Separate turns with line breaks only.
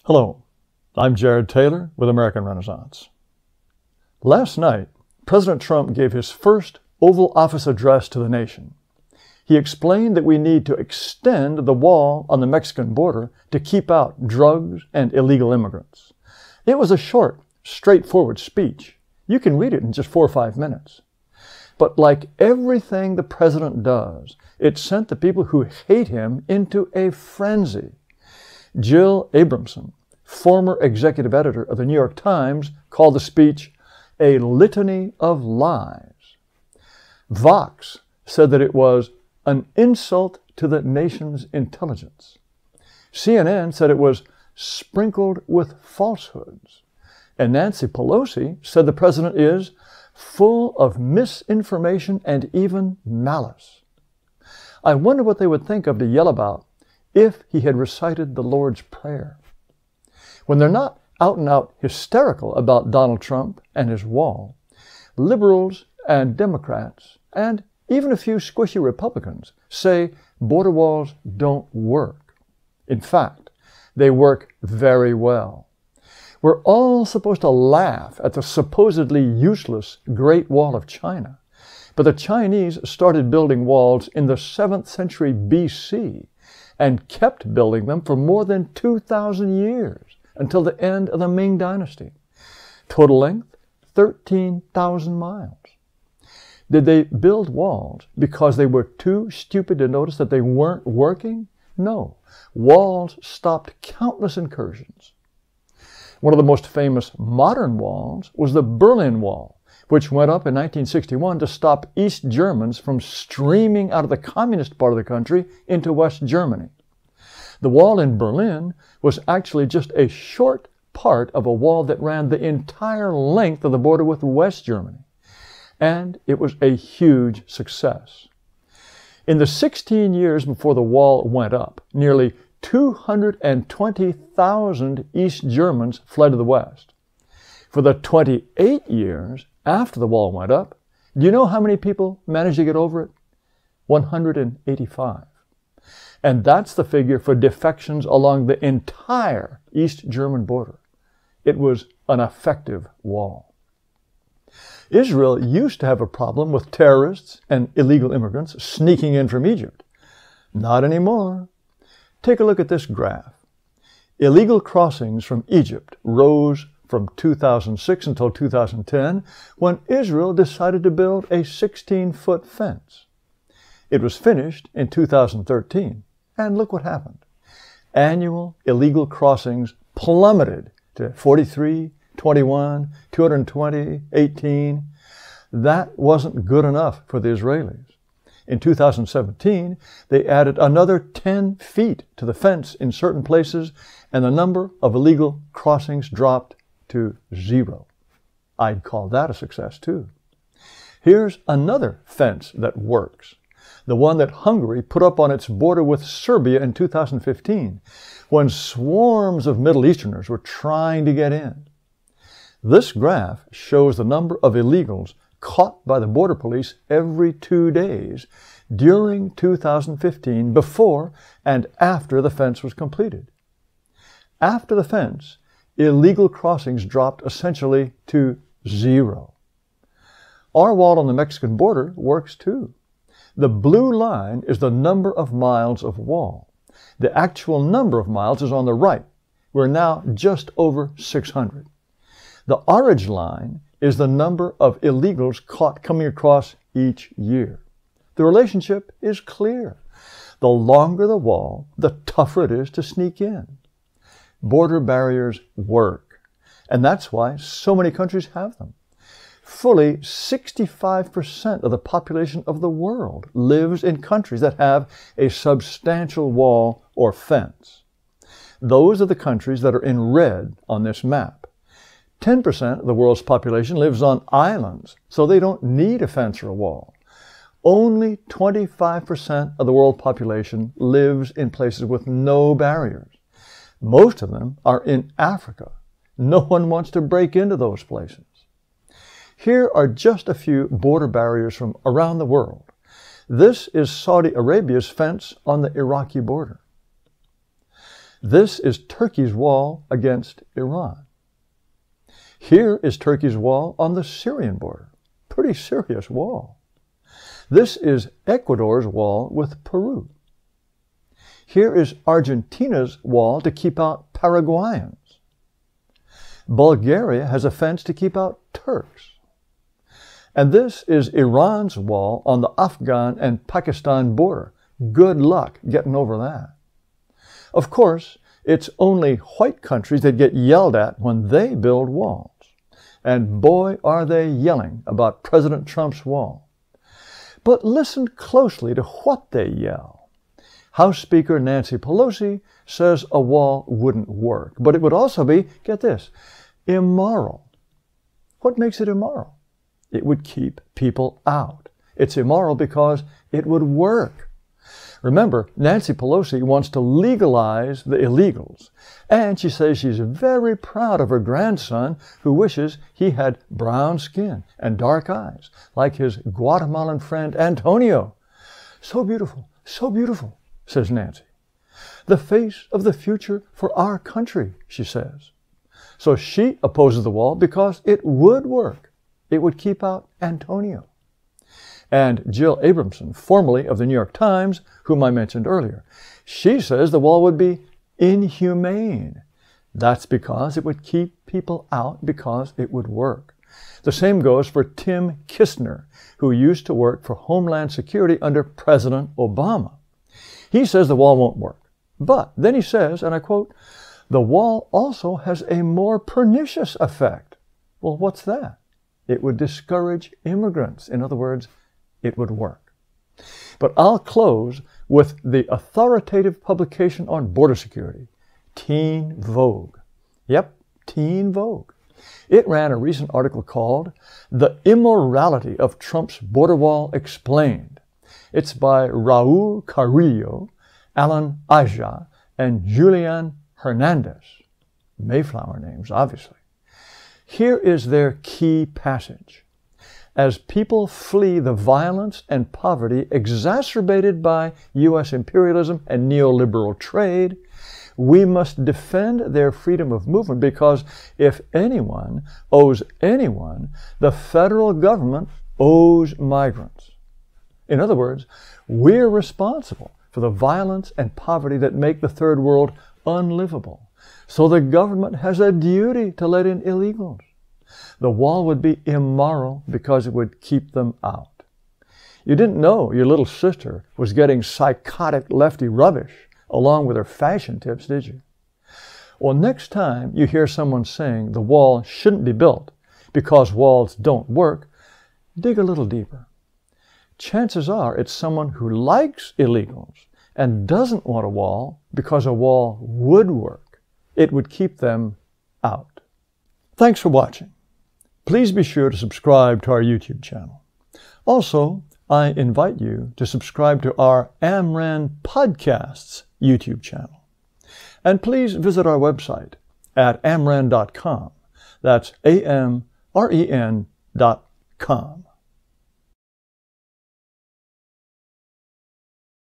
Hello, I'm Jared Taylor with American Renaissance. Last night, President Trump gave his first Oval Office address to the nation. He explained that we need to extend the wall on the Mexican border to keep out drugs and illegal immigrants. It was a short, straightforward speech. You can read it in just 4 or 5 minutes. But like everything the president does, it sent the people who hate him into a frenzy. Jill Abramson, former executive editor of the New York Times, called the speech a litany of lies. Vox said that it was an insult to the nation's intelligence. CNN said it was sprinkled with falsehoods. And Nancy Pelosi said the president is full of misinformation and even malice. I wonder what they would think of to yell about if he had recited the Lord's Prayer. When they're not out and out hysterical about Donald Trump and his wall, liberals and Democrats, and even a few squishy Republicans, say border walls don't work. In fact, they work very well. We're all supposed to laugh at the supposedly useless Great Wall of China, but the Chinese started building walls in the 7th century BC and kept building them for more than 2,000 years until the end of the Ming Dynasty. Total length, 13,000 miles. Did they build walls because they were too stupid to notice that they weren't working? No. Walls stopped countless incursions. One of the most famous modern walls was the Berlin Wall, which went up in 1961 to stop East Germans from streaming out of the communist part of the country into West Germany. The wall in Berlin was actually just a short part of a wall that ran the entire length of the border with West Germany. And it was a huge success. In the 16 years before the wall went up, nearly 220,000 East Germans fled to the West. For the 28 years after the wall went up, do you know how many people managed to get over it? 185. And that's the figure for defections along the entire East German border. It was an effective wall. Israel used to have a problem with terrorists and illegal immigrants sneaking in from Egypt. Not anymore. Take a look at this graph. Illegal crossings from Egypt rose from 2006 until 2010, when Israel decided to build a 16-foot fence. It was finished in 2013, and look what happened. Annual illegal crossings plummeted to 43, 21, 220, 18. That wasn't good enough for the Israelis. In 2017, they added another 10 feet to the fence in certain places, and the number of illegal crossings dropped to 0. I'd call that a success too. Here's another fence that works. The one that Hungary put up on its border with Serbia in 2015, when swarms of Middle Easterners were trying to get in. This graph shows the number of illegals caught by the border police every 2 days during 2015, before and after the fence was completed. After the fence, illegal crossings dropped essentially to 0. Our wall on the Mexican border works too. The blue line is the number of miles of wall. The actual number of miles is on the right. We're now just over 600. The orange line is the number of illegals caught coming across each year. The relationship is clear. The longer the wall, the tougher it is to sneak in. Border barriers work, and that's why so many countries have them. Fully 65% of the population of the world lives in countries that have a substantial wall or fence. Those are the countries that are in red on this map. 10% of the world's population lives on islands, so they don't need a fence or a wall. Only 25% of the world population lives in places with no barriers. Most of them are in Africa. No one wants to break into those places. Here are just a few border barriers from around the world. This is Saudi Arabia's fence on the Iraqi border. This is Turkey's wall against Iran. Here is Turkey's wall on the Syrian border. Pretty serious wall. This is Ecuador's wall with Peru. Here is Argentina's wall to keep out Paraguayans. Bulgaria has a fence to keep out Turks. And this is Iran's wall on the Afghan and Pakistan border. Good luck getting over that. Of course, it's only white countries that get yelled at when they build walls. And boy, are they yelling about President Trump's wall. But listen closely to what they yell. House Speaker Nancy Pelosi says a wall wouldn't work, but it would also be, get this, immoral. What makes it immoral? It would keep people out. It's immoral because it would work. Remember, Nancy Pelosi wants to legalize the illegals, and she says she's very proud of her grandson who wishes he had brown skin and dark eyes, like his Guatemalan friend Antonio. So beautiful, says Nancy. The face of the future for our country, she says. So she opposes the wall because it would work. It would keep out Antonio. And Jill Abramson, formerly of the New York Times, whom I mentioned earlier, she says the wall would be inhumane. That's because it would keep people out because it would work. The same goes for Tim Kistner, who used to work for Homeland Security under President Obama. He says the wall won't work. But then he says, and I quote, the wall also has a more pernicious effect. Well, what's that? It would discourage immigrants. In other words, it would work. But I'll close with the authoritative publication on border security, Teen Vogue. Yep, Teen Vogue. It ran a recent article called The Immorality of Trump's Border Wall Explained. It's by Raul Carrillo, Alan Aja, and Julian Hernandez. Mayflower names, obviously. Here is their key passage. As people flee the violence and poverty exacerbated by U.S. imperialism and neoliberal trade, we must defend their freedom of movement because if anyone owes anyone, the federal government owes migrants. In other words, we're responsible for the violence and poverty that make the third world unlivable. So the government has a duty to let in illegals. The wall would be immoral because it would keep them out. You didn't know your little sister was getting psychotic lefty rubbish along with her fashion tips, did you? Well, next time you hear someone saying the wall shouldn't be built because walls don't work, dig a little deeper. Chances are it's someone who likes illegals and doesn't want a wall because a wall would work. It would keep them out. Thanks for watching. Please be sure to subscribe to our YouTube channel. Also, I invite you to subscribe to our Amran Podcasts YouTube channel. And please visit our website at amran.com. That's AMREN.com.